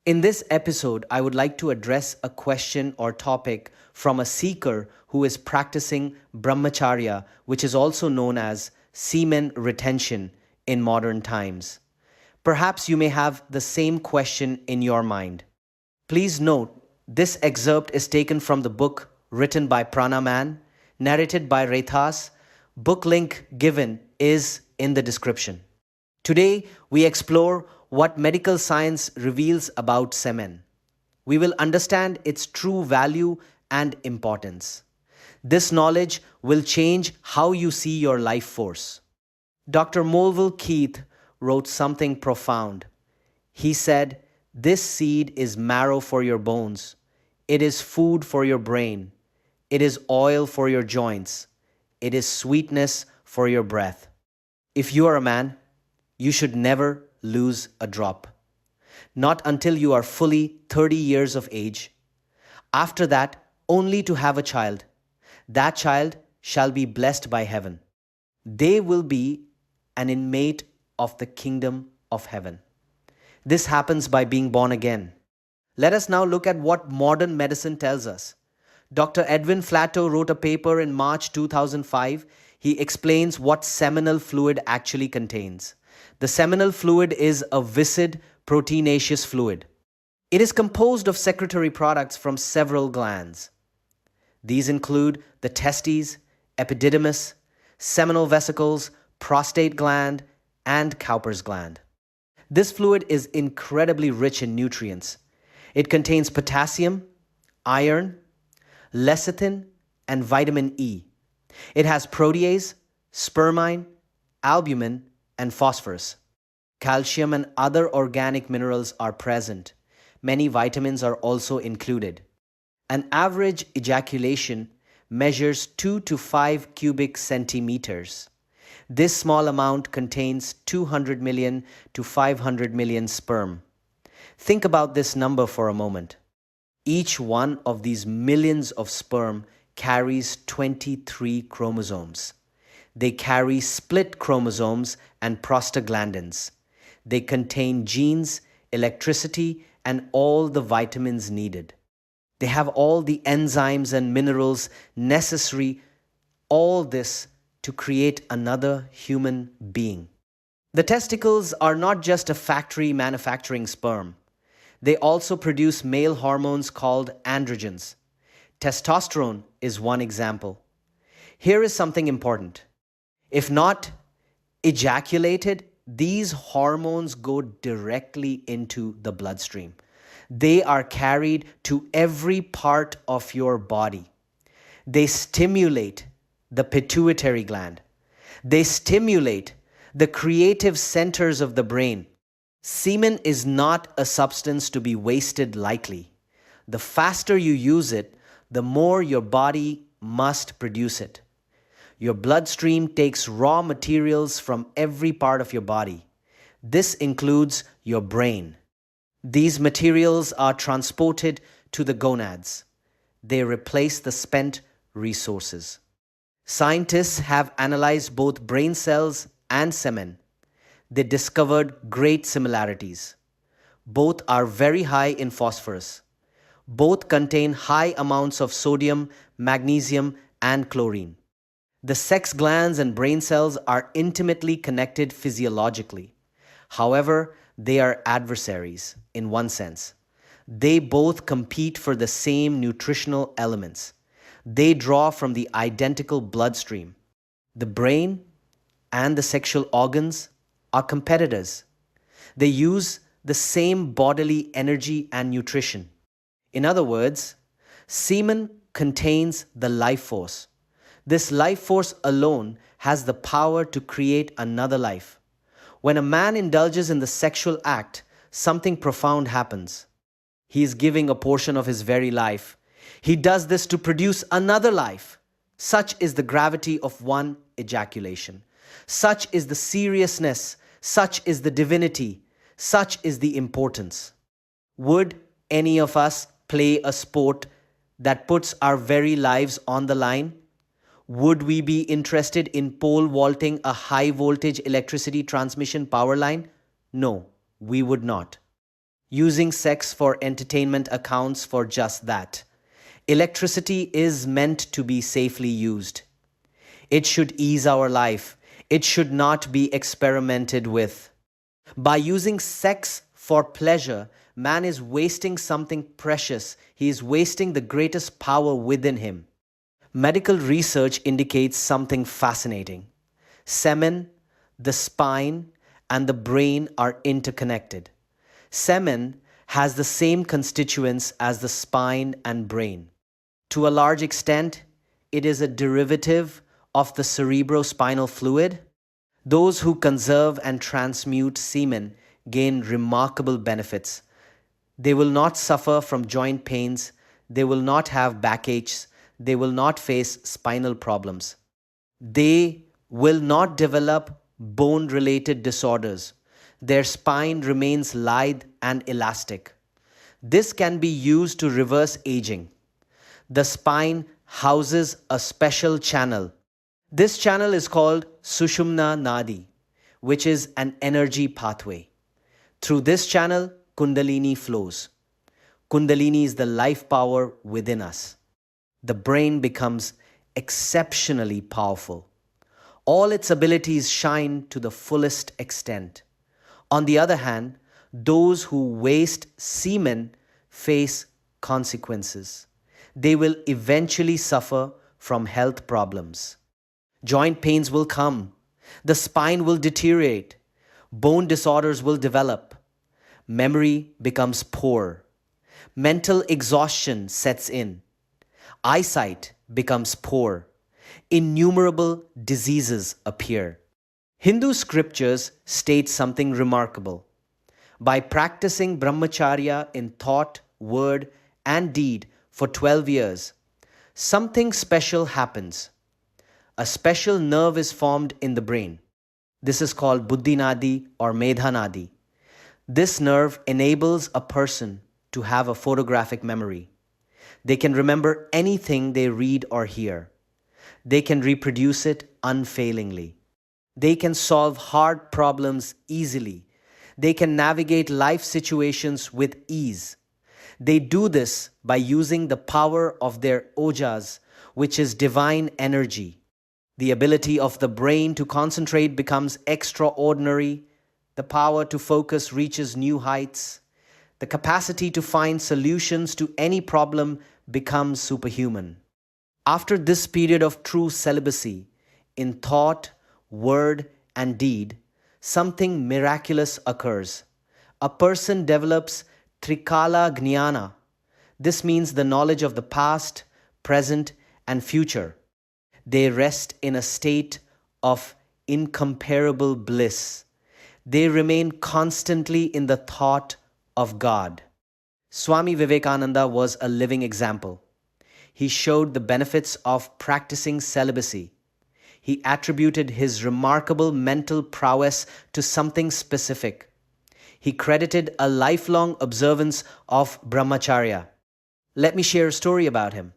In this episode, I would like to address a question or topic from a seeker who is practicing Brahmacharya, which is also known as semen retention in modern times. Perhaps you may have the same question in your mind. Please note, this excerpt is taken from the book written by PRANA Man, narrated by Rethas. Book link given is in the description. Today, we explore what medical science reveals about semen. We will understand its true value and importance. This knowledge will change how you see your life force. Dr. Mulville Keith wrote something profound. He said, "This seed is marrow for your bones. It is food for your brain. It is oil for your joints. It is sweetness for your breath." If you are a man, you should never lose a drop. Not until you are fully 30 years of age. After that, only to have a child. That child shall be blessed by heaven. They will be an inmate of the kingdom of heaven. This happens by being born again. Let us now look at what modern medicine tells us. Dr. Edwin Flatto wrote a paper in March 2005. He explains what seminal fluid actually contains. The seminal fluid is a viscid proteinaceous fluid. It is composed of secretory products from several glands. These include the testes, epididymis, seminal vesicles, prostate gland, and Cowper's gland. This fluid is incredibly rich in nutrients. It contains potassium, iron, lecithin, and vitamin E. It has protease, spermine, albumin, and phosphorus. Calcium and other organic minerals are present. Many vitamins are also included. An average ejaculation measures 2 to 5 cubic centimeters. This small amount contains 200 million to 500 million sperm. Think about this number for a moment. Each one of these millions of sperm carries 23 chromosomes. They carry split chromosomes and prostaglandins. They contain genes, electricity, and all the vitamins needed. They have all the enzymes and minerals necessary, all this to create another human being. The testicles are not just a factory manufacturing sperm. They also produce male hormones called androgens. Testosterone is one example. Here is something important. If not ejaculated, these hormones go directly into the bloodstream. They are carried to every part of your body. They stimulate the pituitary gland. They stimulate the creative centers of the brain. Semen is not a substance to be wasted lightly. The faster you use it, the more your body must produce it. Your bloodstream takes raw materials from every part of your body. This includes your brain. These materials are transported to the gonads. They replace the spent resources. Scientists have analyzed both brain cells and semen. They discovered great similarities. Both are very high in phosphorus. Both contain high amounts of sodium, magnesium, and chlorine. The sex glands and brain cells are intimately connected physiologically. However, they are adversaries in one sense. They both compete for the same nutritional elements. They draw from the identical bloodstream. The brain and the sexual organs are competitors. They use the same bodily energy and nutrition. In other words, semen contains the life force. This life force alone has the power to create another life. When a man indulges in the sexual act, something profound happens. He is giving a portion of his very life. He does this to produce another life. Such is the gravity of one ejaculation. Such is the seriousness. Such is the divinity. Such is the importance. Would any of us play a sport that puts our very lives on the line? Would we be interested in pole vaulting a high voltage electricity transmission power line? No, we would not. Using sex for entertainment accounts for just that. Electricity is meant to be safely used. It should ease our life. It should not be experimented with. By using sex for pleasure, man is wasting something precious. He is wasting the greatest power within him. Medical research indicates something fascinating. Semen, the spine, and the brain are interconnected. Semen has the same constituents as the spine and brain. To a large extent, it is a derivative of the cerebrospinal fluid. Those who conserve and transmute semen gain remarkable benefits. They will not suffer from joint pains, they will not have backaches, they will not face spinal problems. They will not develop bone-related disorders. Their spine remains lithe and elastic. This can be used to reverse aging. The spine houses a special channel. This channel is called Sushumna Nadi, which is an energy pathway. Through this channel, Kundalini flows. Kundalini is the life power within us. The brain becomes exceptionally powerful. All its abilities shine to the fullest extent. On the other hand, those who waste semen face consequences. They will eventually suffer from health problems. Joint pains will come. The spine will deteriorate. Bone disorders will develop. Memory becomes poor. Mental exhaustion sets in. Eyesight becomes poor. Innumerable diseases appear. Hindu scriptures state something remarkable. By practicing Brahmacharya in thought, word, and deed for 12 years, something special happens. A special nerve is formed in the brain. This is called Buddhi Nadi or Medha Nadi. This nerve enables a person to have a photographic memory. They can remember anything they read or hear. They can reproduce it unfailingly. They can solve hard problems easily. They can navigate life situations with ease. They do this by using the power of their ojas, which is divine energy. The ability of the brain to concentrate becomes extraordinary. The power to focus reaches new heights. The capacity to find solutions to any problem becomes superhuman. After this period of true celibacy, in thought, word, and deed, something miraculous occurs. A person develops Trikala Jnana. This means the knowledge of the past, present, and future. They rest in a state of incomparable bliss. They remain constantly in the thought of God. Swami Vivekananda was a living example. He showed the benefits of practicing celibacy. He attributed his remarkable mental prowess to something specific. He credited a lifelong observance of Brahmacharya. Let me share a story about him.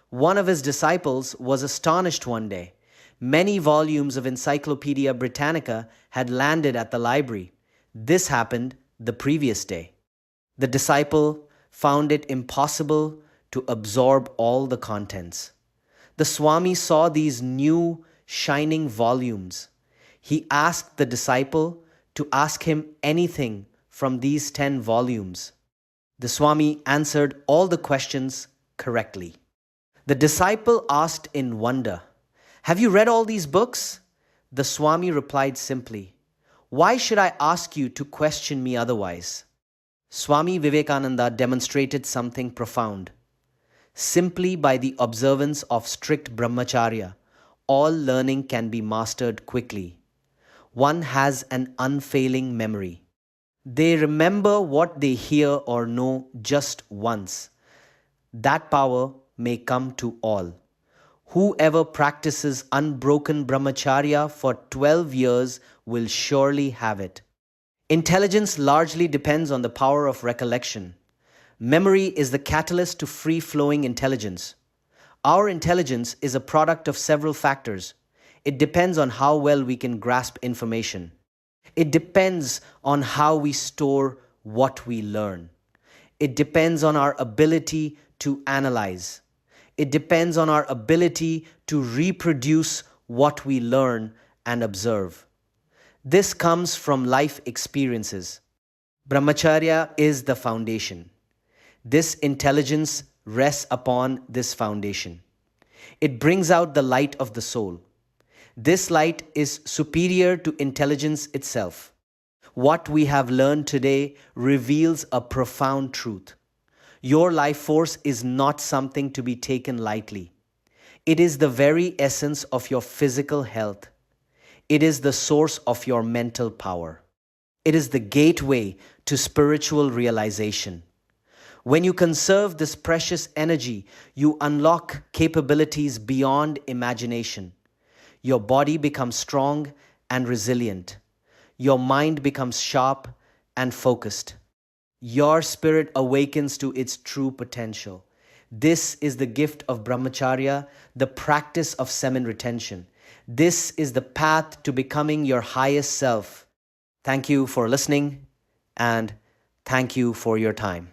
One of his disciples was astonished one day. Many volumes of Encyclopedia Britannica had landed at the library. This happened the previous day. The disciple found it impossible to absorb all the contents. The Swami saw these new, shining volumes. He asked the disciple to ask him anything from these 10 volumes. The Swami answered all the questions correctly. The disciple asked in wonder, "Have you read all these books?" The Swami replied simply, "Why should I ask you to question me otherwise?" Swami Vivekananda demonstrated something profound. Simply by the observance of strict Brahmacharya, all learning can be mastered quickly. One has an unfailing memory. They remember what they hear or know just once. That power may come to all. Whoever practices unbroken Brahmacharya for 12 years will surely have it. Intelligence largely depends on the power of recollection. Memory is the catalyst to free-flowing intelligence. Our intelligence is a product of several factors. It depends on how well we can grasp information. It depends on how we store what we learn. It depends on our ability to analyze. It depends on our ability to reproduce what we learn and observe. This comes from life experiences. Brahmacharya is the foundation. This intelligence rests upon this foundation. It brings out the light of the soul. This light is superior to intelligence itself. What we have learned today reveals a profound truth. Your life force is not something to be taken lightly. It is the very essence of your physical health. It is the source of your mental power. It is the gateway to spiritual realization. When you conserve this precious energy, you unlock capabilities beyond imagination. Your body becomes strong and resilient. Your mind becomes sharp and focused. Your spirit awakens to its true potential. This is the gift of Brahmacharya, the practice of semen retention. This is the path to becoming your highest self. Thank you for listening, and thank you for your time.